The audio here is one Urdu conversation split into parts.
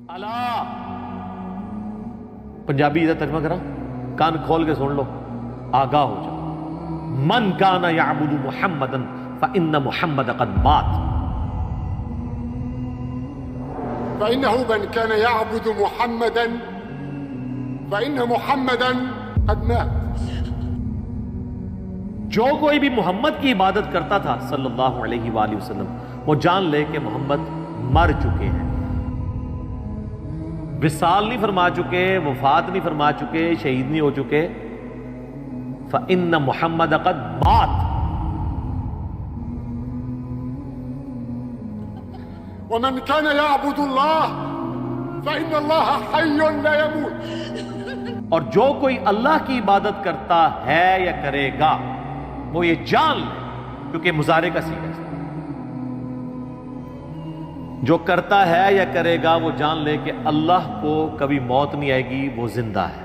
اللہ پنجابی کا ترجمہ کرا، کان کھول کے سن لو، آگاہ ہو جاؤ۔ من کان یعبد محمدا فإن محمد قد مات۔ فإنه من كان يعبد محمدا فإن محمدا قد مات۔ جو کوئی بھی محمد کی عبادت کرتا تھا صلی اللہ علیہ وآلہ وسلم، وہ جان لے کہ محمد مر چکے ہیں، وصال نہیں فرما چکے، وفات نہیں فرما چکے، شہید نہیں ہو چکے۔ فإن محمد قد مات۔ ومن كان يعبد الله فإن الله حي لا يموت۔ اور جو کوئی اللہ کی عبادت کرتا ہے یا کرے گا، وہ یہ جان لے، کیونکہ مضارع کا صیغہ ہے، جو کرتا ہے یا کرے گا وہ جان لے کہ اللہ کو کبھی موت نہیں آئے گی، وہ زندہ ہے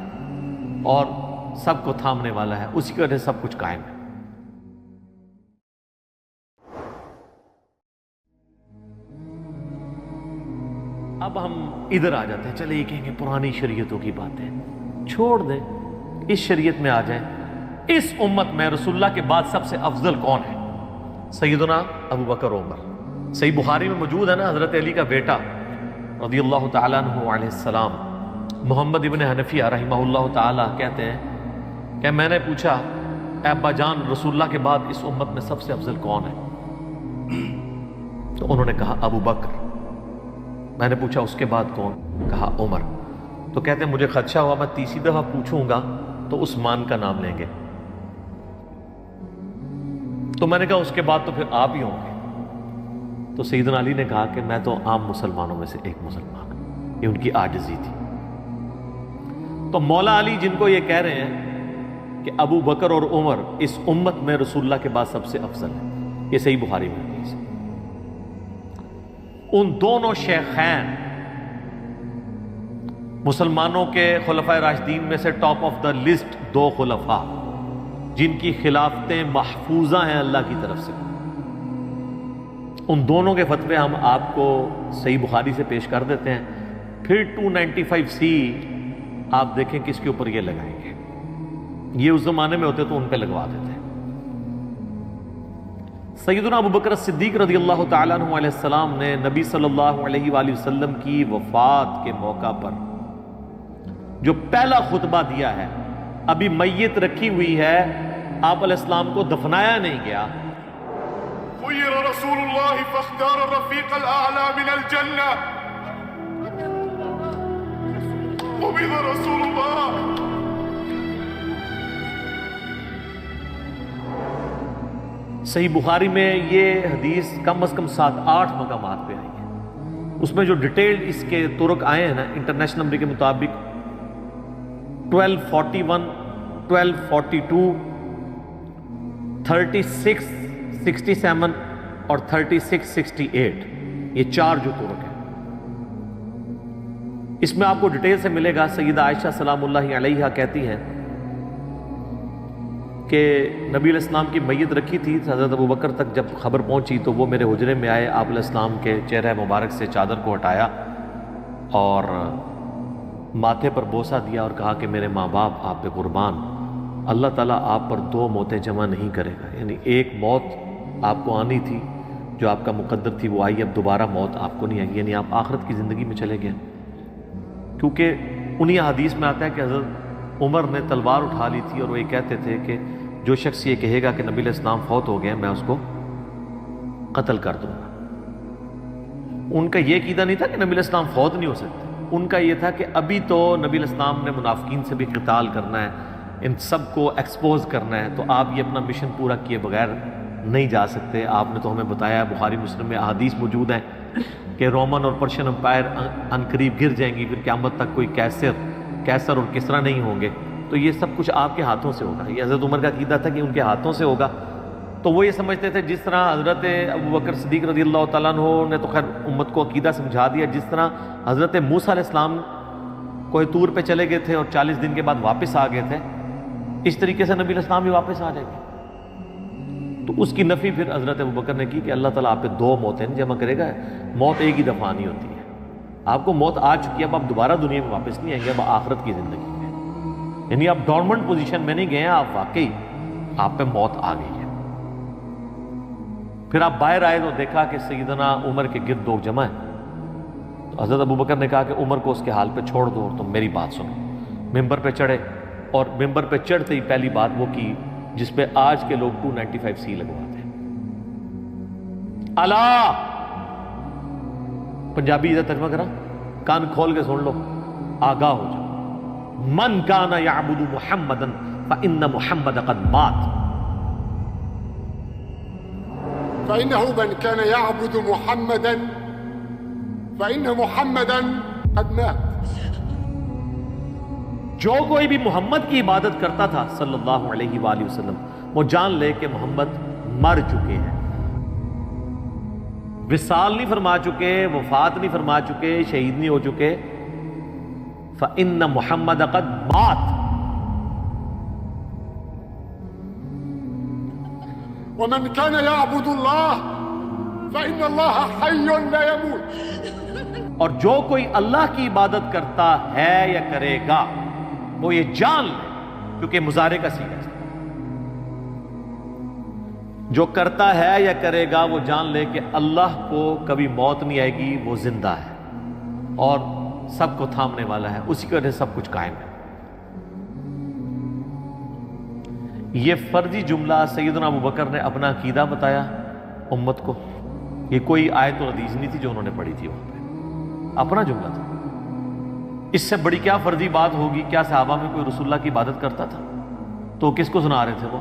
اور سب کو تھامنے والا ہے، اسی کی وجہ سے سب کچھ قائم ہے۔ اب ہم ادھر آ جاتے ہیں، چلے یہ کہیں گے پرانی شریعتوں کی باتیں چھوڑ دیں، اس شریعت میں آ جائیں۔ اس امت میں رسول اللہ کے بعد سب سے افضل کون ہے؟ سیدنا ابو بکر عمر۔ صحیح بخاری میں موجود ہے نا، حضرت علی کا بیٹا رضی اللہ تعالیٰ عنہ علیہ السلام، محمد ابن حنفیہ رحمہ اللہ تعالیٰ کہتے ہیں کہ میں نے پوچھا اے ابا جان، رسول اللہ کے بعد اس امت میں سب سے افضل کون ہے؟ تو انہوں نے کہا ابو بکر۔ میں نے پوچھا اس کے بعد کون؟ کہا عمر۔ تو کہتے ہیں مجھے خدشہ ہوا میں تیسری دفعہ پوچھوں گا تو عثمان کا نام لیں گے، تو میں نے کہا اس کے بعد تو پھر آپ ہی ہوں گے۔ تو سیدنا علی نے کہا کہ میں تو عام مسلمانوں میں سے ایک مسلمان ہوں، یہ ان کی عاجزی تھی۔ تو مولا علی جن کو یہ کہہ رہے ہیں کہ ابو بکر اور عمر اس امت میں رسول اللہ کے بعد سب سے افضل ہے، یہ صحیح بخاری میں حدیث ہے۔ ان دونوں شیخین مسلمانوں کے خلفائے راشدین میں سے ٹاپ آف دا لسٹ دو خلفاء جن کی خلافتیں محفوظہ ہیں اللہ کی طرف سے، ان دونوں کے فتوے ہم آپ کو صحیح بخاری سے پیش کر دیتے ہیں، پھر 295C آپ دیکھیں کس کے اوپر یہ لگائیں گے۔ یہ اس زمانے میں ہوتے تو ان پہ لگوا دیتے ہیں۔ سیدنا ابو بکر صدیق رضی اللہ تعالیٰ عنہ علیہ السلام نے نبی صلی اللہ علیہ وآلہ وسلم کی وفات کے موقع پر جو پہلا خطبہ دیا ہے، ابھی میت رکھی ہوئی ہے، آپ علیہ السلام کو دفنایا نہیں گیا۔ خير رسول الله فاختار الرفيق الأعلى من الجنة، قبض رسول الله۔ صحیح بخاری میں یہ حدیث کم از کم 7-8 مقامات پہ آئی ہے، اس میں جو ڈیٹیل اس کے طرق آئے ہیں نا، انٹرنیشنل نمبر کے مطابق 1241، 1242، 3667 اور 3668، یہ چار جو طرق ہیں، اس میں آپ کو ڈیٹیل سے ملے گا۔ سیدہ عائشہ سلام اللہ علیہا کہتی ہیں کہ نبی علیہ السلام کی میت رکھی تھی، حضرت ابو بکر تک جب خبر پہنچی تو وہ میرے حجرے میں آئے، آپ علیہ السلام کے چہرہ مبارک سے چادر کو ہٹایا اور ماتھے پر بوسہ دیا اور کہا کہ میرے ماں باپ آپ پہ قربان، اللہ تعالیٰ آپ پر 2 موتیں جمع نہیں کرے گا، یعنی ایک موت آپ کو آنی تھی جو آپ کا مقدر تھی وہ آئی، اب دوبارہ موت آپ کو نہیں آئے گی، یعنی آپ آخرت کی زندگی میں چلے گئے۔ کیونکہ انہی حدیث میں آتا ہے کہ حضرت عمر نے تلوار اٹھا لی تھی اور وہ یہ کہتے تھے کہ جو شخص یہ کہے گا کہ نبی علیہ السلام فوت ہو گئے میں اس کو قتل کر دوں گا۔ ان کا یہ عقیدہ نہیں تھا کہ نبی علیہ السلام فوت نہیں ہو سکتے، ان کا یہ تھا کہ ابھی تو نبی علیہ السلام نے منافقین سے بھی قتال کرنا ہے، ان سب کو ایکسپوز کرنا ہے، تو آپ یہ اپنا مشن پورا کیے بغیر نہیں جا سکتے۔ آپ نے تو ہمیں بتایا، بخاری مسلم میں احادیث موجود ہیں کہ رومن اور پرشین امپائر عنقریب گر جائیں گی، پھر قیامت تک کوئی کیسر اور کسرا نہیں ہوں گے، تو یہ سب کچھ آپ کے ہاتھوں سے ہوگا۔ یہ حضرت عمر کا عقیدہ تھا کہ ان کے ہاتھوں سے ہوگا، تو وہ یہ سمجھتے تھے جس طرح حضرت ابو بکر صدیق رضی اللہ تعالیٰ عنہ نے تو خیر امت کو عقیدہ سمجھا دیا، جس طرح حضرت موسیٰ علیہ السلام کوہ طور پہ چلے گئے تھے اور 40 دن کے بعد واپس آ گئے تھے، اس طریقے سے نبی علیہ السلام بھی واپس آ جائیں گے۔ تو اس کی نفی پھر حضرت ابو بکر نے کی کہ اللہ تعالیٰ آپ پہ 2 موتیں جمع کرے گا، موت ایک ہی دفعہ نہیں ہوتی ہے، آپ کو موت آ چکی ہے، اب آپ دوبارہ دنیا میں واپس نہیں آئیں گے، اب آخرت کی زندگی میں، یعنی آپ ڈورمنٹ پوزیشن میں نہیں گئے ہیں، آپ واقعی آپ پہ موت آ گئی ہے۔ پھر آپ باہر آئے تو دیکھا کہ سیدنا عمر کے گرد لوگ جمع ہیں، تو حضرت ابوبکر نے کہا کہ عمر کو اس کے حال پہ چھوڑ دو اور تم میری بات سنو۔ ممبر پہ چڑھے اور ممبر پہ چڑھتے ہی پہلی بات وہ کی جس پہ آج کے لوگ 295C لگواتے ہیں، اللہ، پنجابی ادھر ترجمہ کرا، کان کھول کے سن لو، آگاہ ہو جاؤ، من کان یعبد محمدا فإن محمد قد مات، فإنه من كان يعبد محمدا فإن محمدا قد مات۔ جو کوئی بھی محمد کی عبادت کرتا تھا صلی اللہ علیہ وآلہ وسلم، وہ جان لے کہ محمد مر چکے ہیں، وصال نہیں فرما چکے، وفات نہیں فرما چکے، شہید نہیں ہو چکے، فإن محمد قد مات۔ ومن كان يعبد الله فإن الله حي لا يموت۔ اور جو کوئی اللہ کی عبادت کرتا ہے یا کرے گا وہ یہ جان لے، کیونکہ مضارع کا صیغہ ہے، جو کرتا ہے یا کرے گا وہ جان لے کہ اللہ کو کبھی موت نہیں آئے گی، وہ زندہ ہے اور سب کو تھامنے والا ہے، اسی کی وجہ سے سب کچھ قائم ہے۔ یہ فرضی جملہ سیدنا ابوبکر نے اپنا عقیدہ بتایا امت کو، یہ کوئی آیت و حدیث نہیں تھی جو انہوں نے پڑھی تھی وہاں پہ، اپنا جملہ تھا۔ اس سے بڑی کیا فرضی بات ہوگی؟ کیا صحابہ میں کوئی رسول اللہ کی عبادت کرتا تھا؟ تو کس کو سنا رہے تھے وہ؟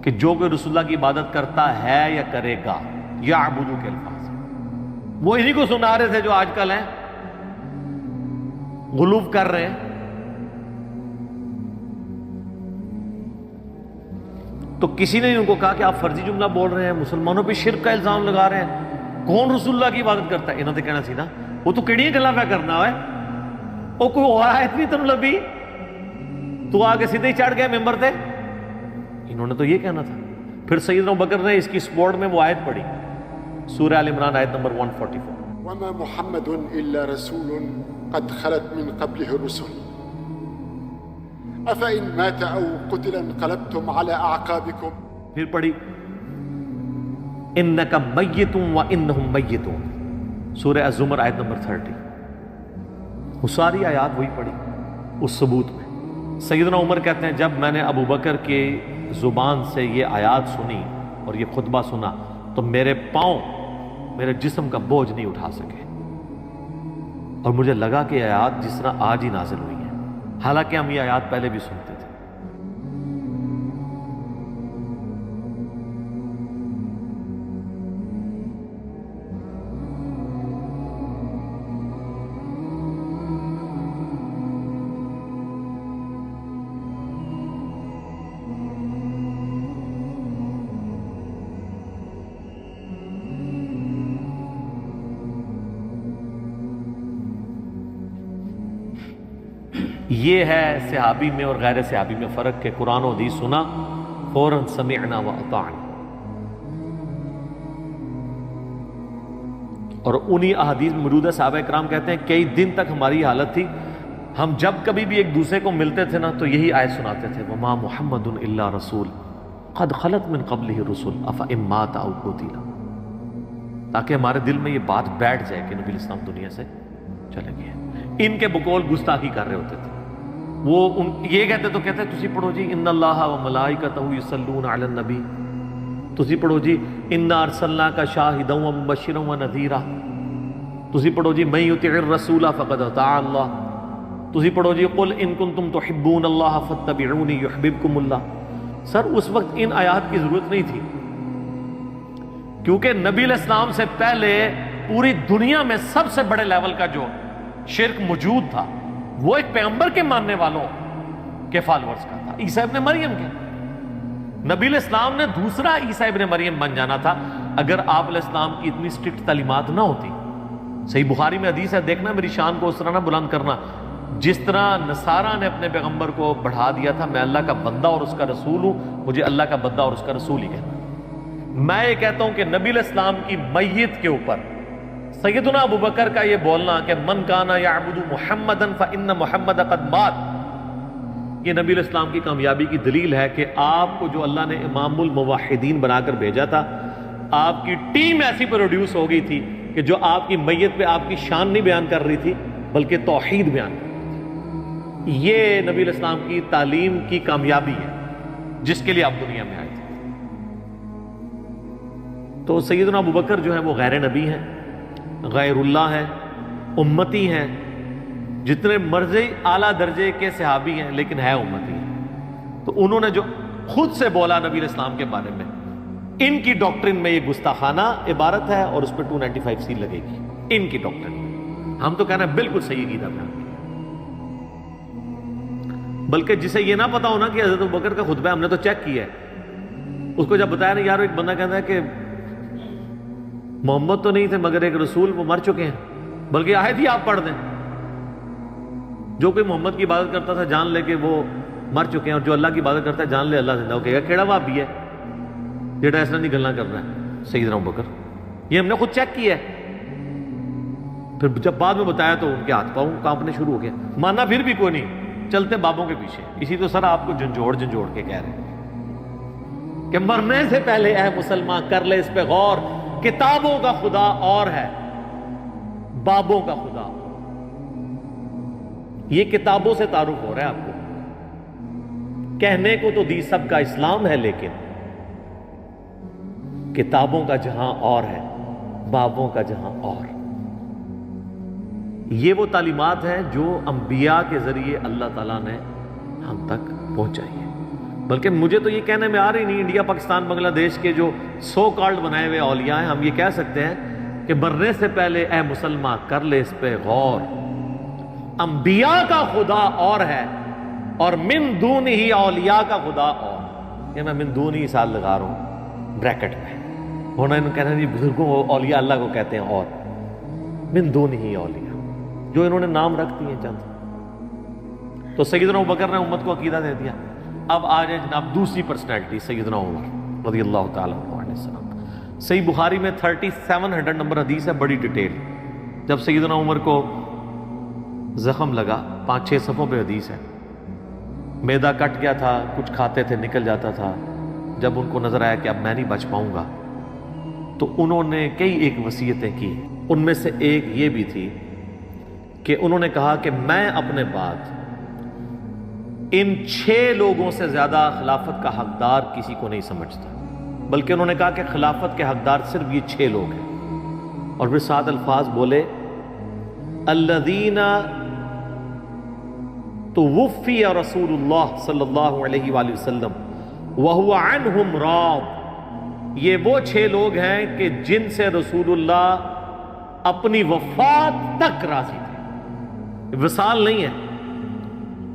کہ جو کوئی رسول اللہ کی عبادت کرتا ہے یا کرے گا، یعبدو کے الفاظ، وہ انہی کو سنا رہے تھے جو آج کل ہیں غلو کر رہے ہیں۔ تو کسی نے ان کو کہا کہ آپ فرضی جملہ بول رہے ہیں، مسلمانوں پہ شرک کا الزام لگا رہے ہیں، کون رسول اللہ کی عبادت کرتا ہے؟ انہوں نے کہنا سی نا وہ تو کیڑیاں گلاں پہ کرنا ہے، وہ کوئی اور آیت نہیں تم لبھی، تو آگے سیدھے ہی چڑھ گئے ممبر تھے، انہوں نے تو یہ کہنا تھا۔ پھر سیدنا ابوبکر نے اس کی سپورٹ میں وہ آیت پڑھی، سورہ آل عمران آیت نمبر 144، وما محمد إلا رسول قد خلت من قبله الرسل أفإن مات أو قتل انقلبتم على أعقابكم۔ پھر پڑھی انک میت وانہم میتون، سورہ الزمر آیت نمبر 30، وہ ساری آیات وہی پڑھی اس ثبوت میں۔ سیدنا عمر کہتے ہیں جب میں نے ابوبکر کی زبان سے یہ آیات سنی اور یہ خطبہ سنا تو میرے پاؤں میرے جسم کا بوجھ نہیں اٹھا سکے، اور مجھے لگا کہ یہ آیات جس طرح آج ہی نازل ہوئی ہیں، حالانکہ ہم یہ آیات پہلے بھی سنتے تھے۔ یہ ہے صحابی میں اور غیر صحابی میں فرق کہ قرآن و حدیث سنا فوراً سمعنا و اطعنا، اور انہی احادیث میں موجود ہے، صحابہ کرام کہتے ہیں کئی دن تک ہماری حالت تھی، ہم جب کبھی بھی ایک دوسرے کو ملتے تھے نا تو یہی آیت سناتے تھے، وما محمد الا رسول قد خلت من قبلہ الرسل افإن مات او قتل، تاکہ ہمارے دل میں یہ بات بیٹھ جائے کہ نبی الاسلام دنیا سے چلے گئے۔ ان کے بقول گستاخی کر رہے ہوتے تھے، وہ یہ کہتے تو کہتے تسی پڑھو جی ان اللہ و ملائکتہ یصلون علی النبی، تسی پڑھو جی انا ارسلناک شاہدا و مبشرا و نذیرا، تسی پڑھو جی من یطع الرسول فقد اطاع اللہ، تسی پڑھو جی قل ان کنتم تحبون اللہ فاتبعونی یحببکم اللہ۔ سر اس وقت ان آیات کی ضرورت نہیں تھی، کیونکہ نبی علیہ السلام سے پہلے پوری دنیا میں سب سے بڑے لیول کا جو شرک موجود تھا وہ ایک پیغمبر کے ماننے والوں کے فالورز کا تھا، عیسیٰ ابن مریم کے۔ نبی علیہ السلام نے دوسرا عیسیٰ ابن مریم بن جانا تھا اگر آپ علیہ السلام کی اتنی سٹرکٹ تعلیمات نہ ہوتی۔ صحیح بخاری میں حدیث ہے، دیکھنا میری شان کو اس طرح نہ بلند کرنا، جس طرح نصارہ نے اپنے پیغمبر کو بڑھا دیا تھا، میں اللہ کا بندہ اور اس کا رسول ہوں، مجھے اللہ کا بندہ اور اس کا رسول ہی کہنا۔ میں یہ کہتا ہوں کہ نبی علیہ السلام کی میت کے اوپر سیدنا ابو بکر کا یہ بولنا کہ من کانا یعبد محمدن فإن محمد قد مات، یہ نبی علیہ السلام کی کامیابی کی دلیل ہے کہ آپ کو جو اللہ نے امام الموحدین بنا کر بھیجا تھا، آپ کی ٹیم ایسی پروڈیوس ہو گئی تھی کہ جو آپ کی میت پہ آپ کی شان نہیں بیان کر رہی تھی بلکہ توحید بیان کر رہی تھی۔ یہ نبی علیہ السلام کی تعلیم کی کامیابی ہے جس کے لیے آپ دنیا میں آئے تھے۔ تو سیدنا ابو بکر جو ہے وہ غیر نبی ہیں، غیر اللہ ہیں، امتی ہیں، جتنے مرضی اعلیٰ درجے کے صحابی ہیں لیکن ہے امتی ہیں۔ تو انہوں نے جو خود سے بولا نبی علیہ السلام کے بارے میں، ان کی ڈاکٹرن میں یہ گستاخانہ عبارت ہے اور اس پہ 295 سی لگے گی ان کی ڈاکٹرن۔ ہم تو کہنا ہے بالکل صحیح عقیدہ بیان کیا، بلکہ جسے یہ نہ پتا ہونا کہ حضرت ابو بکر کا خطبہ ہم نے تو چیک کیا ہے، اس کو جب بتایا نا یار ایک بندہ کہتا ہے کہ محمد تو نہیں تھے مگر ایک رسول، وہ مر چکے ہیں، بلکہ آیت ہی آپ پڑھ دیں، جو کوئی محمد کی عبادت کرتا تھا جان لے کہ وہ مر چکے ہیں، اور جو اللہ کی عبادت کرتا ہے جان لے اللہ زندہ ہو، کہے گا کیڑا وہابی ہے جیڑا ایسا نہیں گلنا کرنا ہے سیدنا ابو بکر۔ یہ ہم نے خود چیک کیا ہے۔ پھر جب بعد میں بتایا تو ان کے ہاتھ پاؤں کانپنے شروع ہو گیا، مانا پھر بھی کوئی نہیں، چلتے بابوں کے پیچھے۔ اسی تو سر آپ کو جھنجھوڑ کے کہہ رہے ہیں کہ مرنے سے پہلے اے مسلمان کر لے اس پہ غور، کتابوں کا خدا اور ہے، بابوں کا خدا۔ یہ کتابوں سے تعارف ہو رہا ہے آپ کو، کہنے کو تو دی سب کا اسلام ہے لیکن کتابوں کا جہاں اور ہے، بابوں کا جہاں اور۔ یہ وہ تعلیمات ہیں جو انبیاء کے ذریعے اللہ تعالیٰ نے ہم تک پہنچائی ہے۔ بلکہ مجھے تو یہ کہنے میں آ رہی نہیں، انڈیا پاکستان بنگلہ دیش کے جو سو کالڈ بنائے ہوئے اولیاء ہیں، ہم یہ کہہ سکتے ہیں کہ مرنے سے پہلے اے مسلمان کر لے اس پہ غور، انبیاء کا خدا اور ہے اور من دون ہی اولیاء کا خدا اور۔ یہ میں من دون ہی سال لگا رہا ہوں بریکٹ میں، ہونا انہوں کہنا جی بزرگوں اولیاء اللہ کو کہتے ہیں، اور من دون ہی اولیاء جو انہوں نے نام رکھ دیے چند۔ تو سیدنا ابو بکر نے امت کو عقیدہ دے دیا۔ اب آ جائیں جناب دوسری پرسنالٹی سیدنا عمر رضی اللہ تعالیٰ عنہ السلام۔ صحیح بخاری میں 3700 نمبر حدیث ہے، بڑی ڈیٹیل۔ جب سیدنا عمر کو زخم لگا، 5-6 صفوں پہ حدیث ہے، میدا کٹ گیا تھا، کچھ کھاتے تھے نکل جاتا تھا۔ جب ان کو نظر آیا کہ اب میں نہیں بچ پاؤں گا تو انہوں نے کئی ایک وصیتیں کی، ان میں سے ایک یہ بھی تھی کہ انہوں نے کہا کہ میں اپنے بعد ان 6 لوگوں سے زیادہ خلافت کا حقدار کسی کو نہیں سمجھتا، بلکہ انہوں نے کہا کہ خلافت کے حقدار صرف یہ 6 لوگ ہیں، اور پھر 7 الفاظ بولے، الذین توفی رسول اللہ صلی اللہ علیہ وآلہ وسلم وہو عنہم راض، یہ وہ 6 لوگ ہیں کہ جن سے رسول اللہ اپنی وفات تک راضی تھے۔ وصال نہیں ہے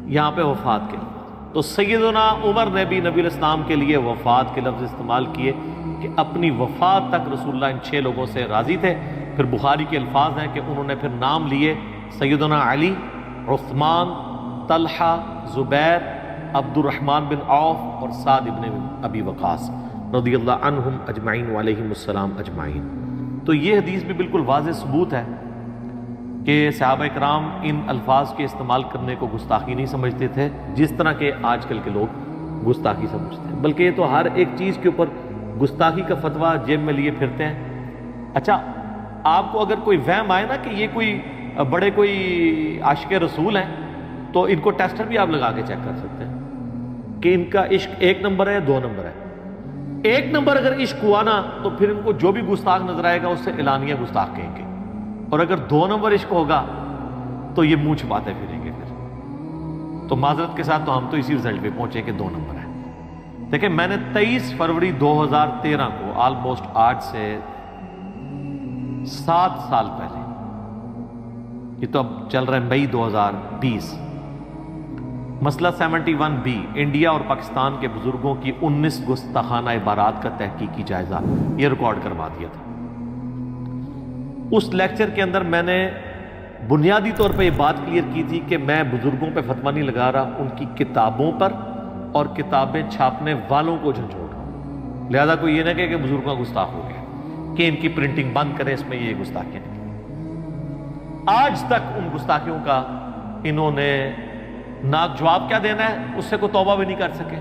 یہاں پہ، وفات کے لفظ۔ تو سیدنا عمر نے بھی نبی علیہ السلام کے لیے وفات کے لفظ استعمال کیے کہ اپنی وفات تک رسول اللہ ان 6 لوگوں سے راضی تھے۔ پھر بخاری کے الفاظ ہیں کہ انہوں نے پھر نام لیے سیدنا علی، عثمان، طلحہ، زبیر، عبد الرحمن بن عوف اور سعد ابن ابی وقاص رضی اللہ عنہم اجمعین وعلیہم السلام اجمعین۔ تو یہ حدیث بھی بالکل واضح ثبوت ہے کہ صحابہ کرام ان الفاظ کے استعمال کرنے کو گستاخی نہیں سمجھتے تھے جس طرح کے آج کل کے لوگ گستاخی سمجھتے ہیں، بلکہ یہ تو ہر ایک چیز کے اوپر گستاخی کا فتویٰ جیب میں لیے پھرتے ہیں۔ اچھا، آپ کو اگر کوئی وہم آئے نا کہ یہ کوئی بڑے کوئی عاشق رسول ہیں تو ان کو ٹیسٹر بھی آپ لگا کے چیک کر سکتے ہیں کہ ان کا عشق 1 نمبر ہے 2 نمبر ہے۔ 1 نمبر اگر عشق ہوا نا تو پھر ان کو جو بھی گستاخ نظر آئے گا اس سے اعلانیہ گستاخ کہیں گے، اور اگر 2 نمبر عشق ہوگا تو یہ منہ چھپاتے پھریں گے پھر۔ تو معذرت کے ساتھ تو ہم تو اسی رزلٹ پہ پہنچے کہ 2 نمبر ہے۔ دیکھیں، میں نے 23 فروری 2013 کو آلموسٹ آج سے 7 سال پہلے، یہ تو اب چل رہا ہے مئی 2020، مسئلہ 71B انڈیا اور پاکستان کے بزرگوں کی 19 گستاخانہ عبارات کا تحقیقی جائزہ، یہ ریکارڈ کروا دیا تھا۔ اس لیکچر کے اندر میں نے بنیادی طور پہ یہ بات کلیئر کی تھی کہ میں بزرگوں پہ فتویٰ نہیں لگا رہا، ان کی کتابوں پر اور کتابیں چھاپنے والوں کو جھنجھوڑ رہا ہوں۔ لہذا کوئی یہ نہ کہے کہ بزرگوں کا گستاخ ہو گیا کہ ان کی پرنٹنگ بند کریں، اس میں یہ گستاخیاں نہیں۔ آج تک ان گستاخیوں کا انہوں نے ناک جواب کیا دینا ہے، اس سے کوئی توبہ بھی نہیں کر سکے۔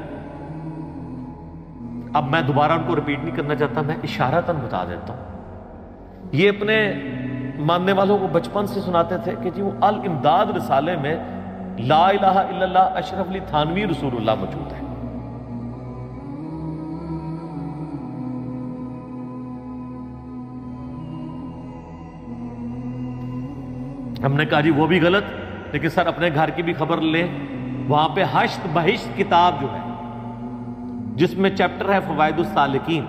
اب میں دوبارہ ان کو ریپیٹ نہیں کرنا چاہتا، میں اشارتاً بتا دیتا ہوں۔ یہ اپنے ماننے والوں کو بچپن سے سناتے تھے کہ جی وہ الامداد رسالے میں لا الہ الا اللہ اشرف علی تھانوی رسول اللہ موجود ہے۔ ہم نے کہا جی وہ بھی غلط، لیکن سر اپنے گھر کی بھی خبر لیں، وہاں پہ حشت بہشت کتاب جو ہے جس میں چیپٹر ہے فوائد السالکین،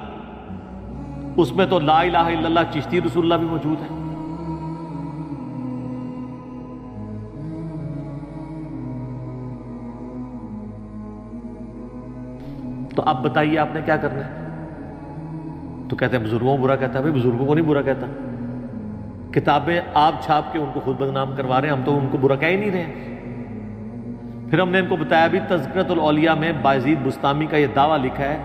اس میں تو لا الہ الا اللہ چشتی رسول اللہ بھی موجود ہے۔ تو اب بتائیے آپ نے کیا کرنا ہے؟ تو کہتے ہیں بزرگوں کو برا کہتا ہے۔ بھائی بزرگوں کو نہیں برا کہتا، کتابیں آپ چھاپ کے ان کو خود بدنام کروا رہے ہیں، ہم تو ان کو برا کہہ ہی نہیں رہے۔ پھر ہم نے ان کو بتایا بھی تذکرۃ الاولیاء میں بایزید بستامی کا یہ دعویٰ لکھا ہے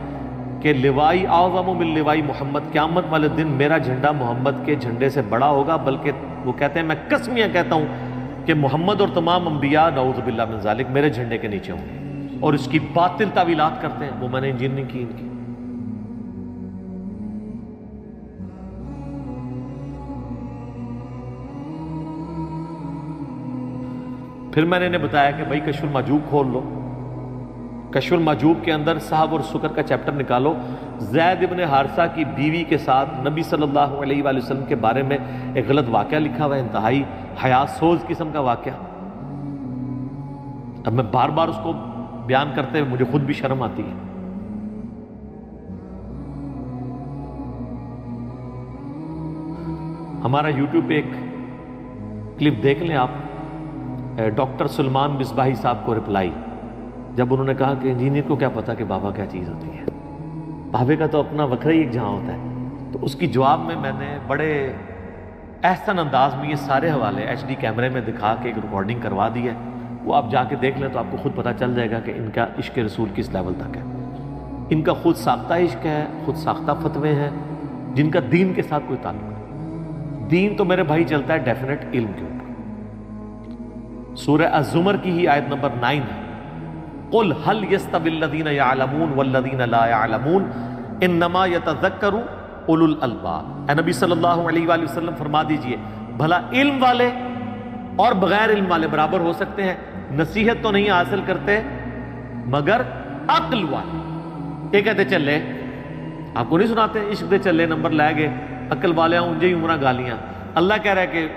کہ لوائی اعظم من لوائی محمد، قیامت والے دن میرا جھنڈا محمد کے جھنڈے سے بڑا ہوگا، بلکہ وہ کہتے ہیں میں قسمیاں کہتا ہوں کہ محمد اور تمام انبیاء نعوذ باللہ من ذالک میرے جھنڈے کے نیچے ہوں گے، اور اس کی باطل تعویلات کرتے ہیں، وہ میں نے انجین نہیں کی ان کی۔ پھر میں نے انہیں بتایا کہ بھائی کشف المحجوب کھول لو، کشف المحجوب کے اندر صحب اور سکر کا چیپٹر نکالو، زید ابن حارثہ کی بیوی کے ساتھ نبی صلی اللہ علیہ وآلہ وسلم کے بارے میں ایک غلط واقعہ لکھا ہوا ہے، انتہائی حیات سوز قسم کا واقعہ۔ اب میں بار بار اس کو بیان کرتے ہوئے مجھے خود بھی شرم آتی ہے۔ ہمارا یوٹیوب پہ ایک کلپ دیکھ لیں آپ، ڈاکٹر سلمان مصباحی صاحب کو رپلائی، جب انہوں نے کہا کہ انجینئر کو کیا پتا کہ بابا کیا چیز ہوتی ہے، بابے کا تو اپنا وکھرا ہی ایک جہاں ہوتا ہے۔ تو اس کی جواب میں نے بڑے احسن انداز میں یہ سارے حوالے ایچ ڈی کیمرے میں دکھا کے ایک ریکارڈنگ کروا دی ہے، وہ آپ جا کے دیکھ لیں تو آپ کو خود پتہ چل جائے گا کہ ان کا عشق رسول کس لیول تک ہے۔ ان کا خود ساختہ عشق ہے، خود ساختہ فتوے ہیں جن کا دین کے ساتھ کوئی تعلق نہیں۔ دین تو میرے بھائی چلتا ہے ڈیفینیٹ علم کے اوپر۔ سورہ الزمر کی ہی آیت نمبر 9 ہے، قُلْ هَلْ يَسْتَوِي الَّذِينَ يَعْلَمُونَ وَالَّذِينَ لَا يَعْلَمُونَ إِنَّمَا يَتَذَكَّرُ اولو الالباب۔ اے نبی صلی اللہ علیہ وآلہ وسلم فرما دیجئے بھلا علم والے اور بغیر علم والے برابر ہو سکتے ہیں؟ نصیحت تو نہیں حاصل کرتے مگر عقل والے۔ یہ کہتے چلے، آپ کو نہیں سناتے عشق دے چلے نمبر لے گئے، عقل والے انجے ہی عمرہ گالیاں۔ اللہ کہہ رہا ہے کہ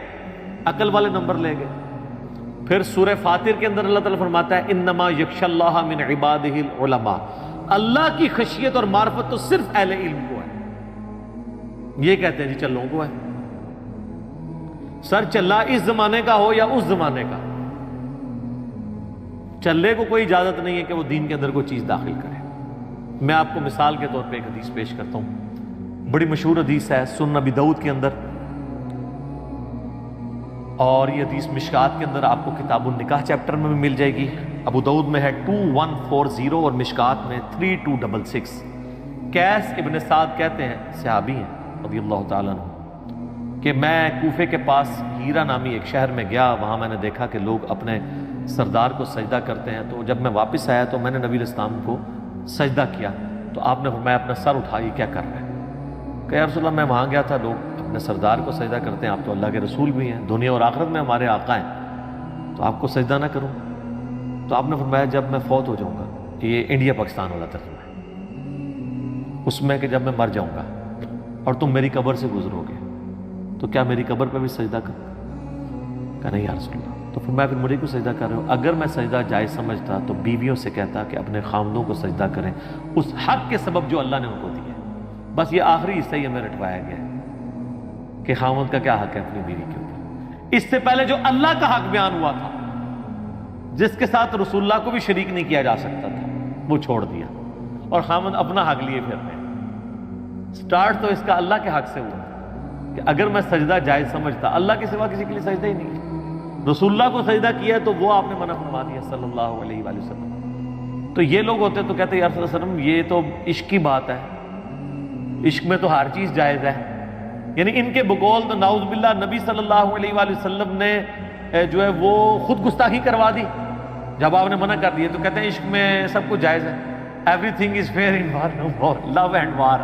عقل والے نمبر لے گئے۔ پھر سورہ فاطر کے اندر اللہ تعالیٰ فرماتا ہے انما یخشی اللہ من عبادہ العلماء، اللہ کی خشیت اور معرفت تو صرف اہل علم کو ہے۔ یہ کہتے ہیں جی چلوں کو ہے، سر چلا اس زمانے کا ہو یا اس زمانے کا، چلے کو کوئی اجازت نہیں ہے کہ وہ دین کے اندر کوئی چیز داخل کرے۔ میں آپ کو مثال کے طور پہ ایک حدیث پیش کرتا ہوں، بڑی مشہور حدیث ہے سنن ابی داؤد کے اندر، اور یہ حدیث مشکات کے اندر آپ کو کتاب النکاح چیپٹر میں بھی مل جائے گی۔ ابو داؤد میں ہے 2140 اور مشکات میں 3266۔ قیس ابن سعد کہتے ہیں، صحابی ہیں رضی اللہ تعالیٰ عنہ، کہ میں کوفے کے پاس ہیرا نامی ایک شہر میں گیا، وہاں میں نے دیکھا کہ لوگ اپنے سردار کو سجدہ کرتے ہیں، تو جب میں واپس آیا تو میں نے نبی علیہ السلام کو سجدہ کیا، تو آپ نے فرمایا اپنا سر اٹھائیے، کیا کر رہے ہیں؟ کہ یا رسول اللہ میں وہاں گیا تھا، لوگ اپنے سردار کو سجدہ کرتے ہیں، آپ تو اللہ کے رسول بھی ہیں، دنیا اور آخرت میں ہمارے آقا ہیں، تو آپ کو سجدہ نہ کروں؟ تو آپ نے فرمایا جب میں فوت ہو جاؤں گا، یہ انڈیا پاکستان والا ترجمہ ہے، اس میں کہ جب میں مر جاؤں گا اور تم میری قبر سے گزرو گے تو کیا میری قبر پہ بھی سجدہ کرو؟ کہا نہیں یا رسول اللہ۔ تو فرمایا پھر مجھے کو سجدہ کر رہے ہو؟ اگر میں سجدہ جائز سمجھتا تو بیویوں سے کہتا کہ اپنے خامدوں کو سجدہ کریں اس حق کے سبب جو اللہ نے ان کو دیا ہے۔ بس یہ آخری حصہ ہی ہمیں رٹوایا گیا ہے کہ خامد کا کیا حق ہے اپنی بیوی کے اوپر۔ اس سے پہلے جو اللہ کا حق بیان ہوا تھا، جس کے ساتھ رسول اللہ کو بھی شریک نہیں کیا جا سکتا تھا، وہ چھوڑ دیا، اور خامد اپنا حق لیے پھر رہے۔ سٹارٹ تو اس کا اللہ کے حق سے ہوا کہ اگر میں سجدہ جائز سمجھتا، اللہ کے سوا کسی کے لیے سجدہ ہی نہیں ہے، رسول اللہ کو سجدہ کیا ہے تو وہ آپ نے منع فرما دیا صلی اللہ علیہ وآلہ وسلم۔ تو یہ لوگ ہوتے تو کہتے یا رسول اللہ صلی اللہ علیہ وسلم یہ تو عشق کی بات ہے، عشق میں تو ہر چیز جائز ہے، یعنی ان کے بقول تو نعوذ باللہ نبی صلی اللہ علیہ وآلہ وسلم نے جو ہے وہ خود گستاخی کروا دی جب آپ نے منع کر دیا. تو کہتے ہیں عشق میں سب کچھ جائز ہے, everything is fair in war, love and war,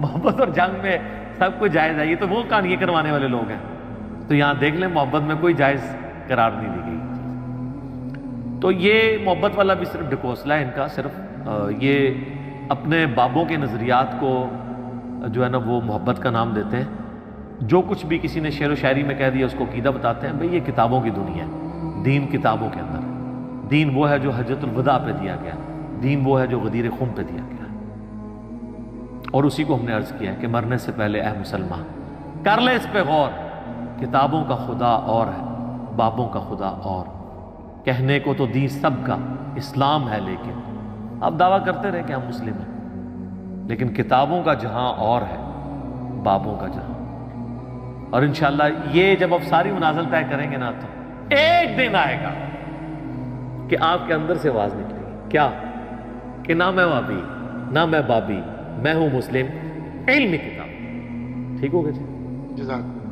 محبت اور جنگ میں سب کچھ جائز ہے. یہ تو وہ کہانی کروانے والے لوگ ہیں. تو یہاں دیکھ لیں محبت میں کوئی جائز قرار نہیں دی گئی. تو یہ محبت والا بھی صرف ڈھکوسلا ہے ان کا, صرف یہ اپنے بابوں کے نظریات کو جو ہے نا وہ محبت کا نام دیتے ہیں. جو کچھ بھی کسی نے شعر و شاعری میں کہہ دیا اس کو عقیدہ بتاتے ہیں. بھئی یہ کتابوں کی دنیا ہے, دین کتابوں کے اندر. دین وہ ہے جو حجۃ الوداع پہ دیا گیا, دین وہ ہے جو غدیر خم پہ دیا گیا. اور اسی کو ہم نے عرض کیا ہے کہ مرنے سے پہلے اے مسلمان کر لے اس پہ غور, کتابوں کا خدا اور ہے, بابوں کا خدا اور. کہنے کو تو دین سب کا اسلام ہے, لیکن آپ دعویٰ کرتے رہے کہ ہم مسلم ہیں, لیکن کتابوں کا جہاں اور ہے, بابوں کا جہاں. اور انشاءاللہ یہ جب آپ ساری منازل طے کریں گے نا تو ایک دن آئے گا کہ آپ کے اندر سے آواز نکلے گی, کیا کہ نہ میں وابی نہ میں بابی, میں ہوں مسلم, علم کتاب. ٹھیک ہوگا جی؟ جزاک